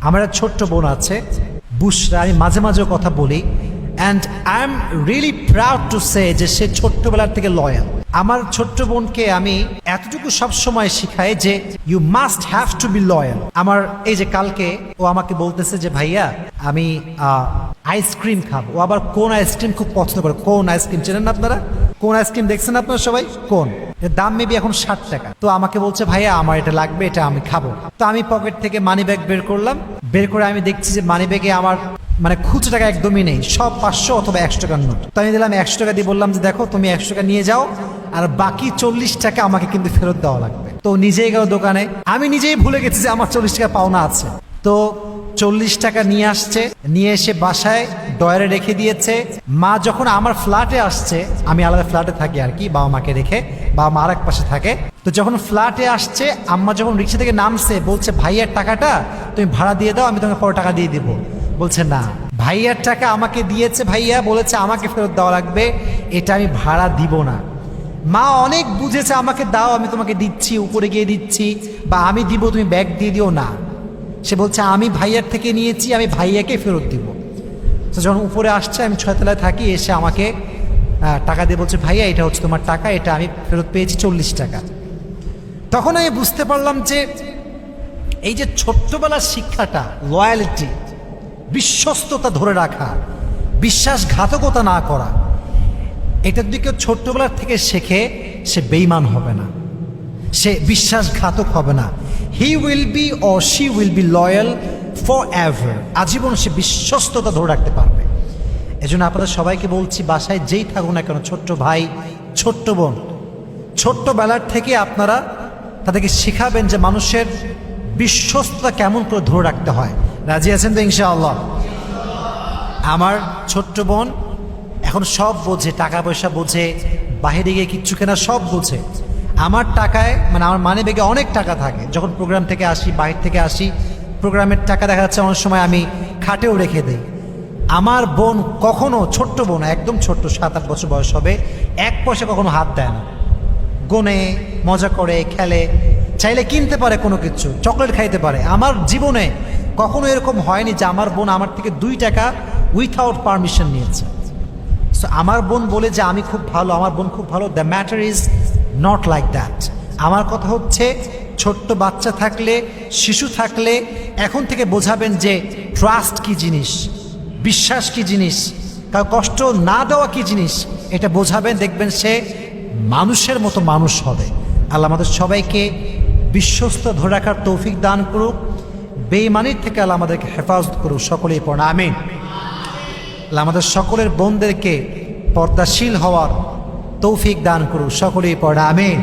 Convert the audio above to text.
আমার এক ছোট্ট বোন আছে বুশরা, আমি মাঝে মাঝে কথা বলি, and I am really proud to say যে সে ছোট্টবেলার থেকে লয়াল। আমার ছোট্ট বোনকে আমি এতটুকু সবসময় শিখাই যে you must have to be loyal. আমার এই যে কালকে ও আমাকে বলতেছে যে ভাইয়া আমি আইসক্রিম খাবো। ও আবার কোন আইসক্রিম খুব পছন্দ করে। কোন আইসক্রিম চেনেন না আপনারা? কোন আইসক্রিম দেখছেন আপনারা সবাই? কোন, এর দাম মেবি এখন 60 টাকা। তো আমাকে বলছে ভাইয়া আমার এটা লাগবে, এটা আমি খাবো। তো আমি পকেট থেকে মানি ব্যাগ বের করলাম, বের করে আমি দেখছি যে মানি ব্যাগে আমার মানে খুচরো টাকা একদমই নেই, সব 500 অথবা 100 টাকার নোট। তো আমি দিলাম 100 টাকা দিয়ে, বললাম যে দেখো তুমি 100 টাকা নিয়ে যাও, আর বাকি 40 টাকা আমাকে কিন্তু ফেরত দেওয়া লাগবে। তো নিজেই গেল দোকানে, আমি নিজেই ভুলে গেছি যে আমার 40 টাকা পাওনা আছে। তো 40 টাকা নিয়ে আসছে, নিয়ে এসে বাসায় ডয়ারে রেখে দিয়েছে। মা যখন আমার ফ্ল্যাটে আসছে, আমি আলাদা ফ্ল্যাটে থাকি আর কি, বাবা মাকে রেখে, বাবা মা আর এক পাশে থাকে। তো যখন ফ্ল্যাটে আসছে, আম্মা যখন রিক্সা থেকে নামছে, বলছে ভাইয়ার টাকাটা তুমি ভাড়া দিয়ে দাও, আমি তোমাকে পরে টাকা দিয়ে দিব। বলছে না, ভাইয়ার টাকা আমাকে দিয়েছে, ভাইয়া বলেছে আমাকে ফেরত দেওয়া লাগবে, এটা আমি ভাড়া দিব না। মা অনেক বুঝেছে, আমাকে দাও আমি তোমাকে দিচ্ছি, উপরে গিয়ে দিচ্ছি, বা আমি দিব তুমি ব্যাগ দিয়ে দিও না। সে বলছে আমি ভাইয়ার থেকে নিয়েছি, আমি ভাইয়াকে ফেরত দিব। তো যখন উপরে আসছে, আমি 6 তলায় থাকি, এসে আমাকে টাকা দিয়ে বলছে ভাইয়া এটা হচ্ছে তোমার টাকা, এটা আমি ফেরত পেয়েছি 40 টাকা। তখন আমি বুঝতে পারলাম যে এই যে ছোট্টবেলার শিক্ষাটা, লয়ালিটি, বিশ্বস্ততা ধরে রাখা, বিশ্বাসঘাতকতা না করা, এটা যদি কেউ ছোট্টবেলার থেকে শেখে, সে বেঈমান হবে না, সে বিশ্বাসঘাতক হবে না। He will be or she will be loyal for ever. আজীবন সে বিশ্বস্ততা ধরে রাখতে পারবে। এজন্য আপনাদের সবাইকে বলছি, বাসায় যেই থাকুন না কেন, ছোট্ট ভাই ছোট্ট বোন, ছোট্টবেলার থেকে আপনারা তাদেরকে শেখাবেন যে মানুষের বিশ্বস্ততা কেমন করে ধরে রাখতে হয়। রাজি আছেন তো ইনশাআল্লাহ? আমার ছোট্ট বোন এখন সব বোঝে, টাকা পয়সা বোঝে, বাহিরে গিয়ে কিচ্ছু কেনা সব বোঝে। আমার টাকায় মানে আমার মানি ব্যাগে অনেক টাকা থাকে। যখন প্রোগ্রাম থেকে আসি, বাহির থেকে আসি, প্রোগ্রামের টাকা দেখা যাচ্ছে অনেক সময় আমি খাটেও রেখে দিই। আমার বোন কখনো, ছোট্ট বোন একদম ছোট্ট, 7-8 বছর বয়স হবে, 1 পয়সা কখনো হাত দেয় না। গোনে, মজা করে, খেলে, চাইলে কিনতে পারে কোনো কিছু, চকলেট খাইতে পারে। আমার জীবনে কখনো এরকম হয়নি যে আমার বোন আমার থেকে 2 টাকা উইথাউট পারমিশন নিয়েছে। সো আমার বোন বলে যে আমি খুব ভালো, আমার বোন খুব ভালো, the matter is not like that. আমার কথা হচ্ছে, ছোট্ট বাচ্চা থাকলে, শিশু থাকলে এখন থেকে বোঝাবেন যে ট্রাস্ট কি জিনিস, বিশ্বাস কি জিনিস, কারো কষ্ট না দেওয়া কি জিনিস, এটা বোঝাবেন। দেখবেন সে মানুষের মতো মানুষ হবে। আল্লাহ আমাদের সবাইকে বিশ্বস্ত ধরে রাখার তৌফিক দান করুক, বেঈমানির থেকে আল্লাহ আমাদেরকে হেফাজত করুক। সকলেই পড়া আমিন। আল্লাহ আমাদের সকলের বোনদেরকে পর্দাশীল হওয়ার তৌফিক দান করুক। সকলেই পড়া আমিন।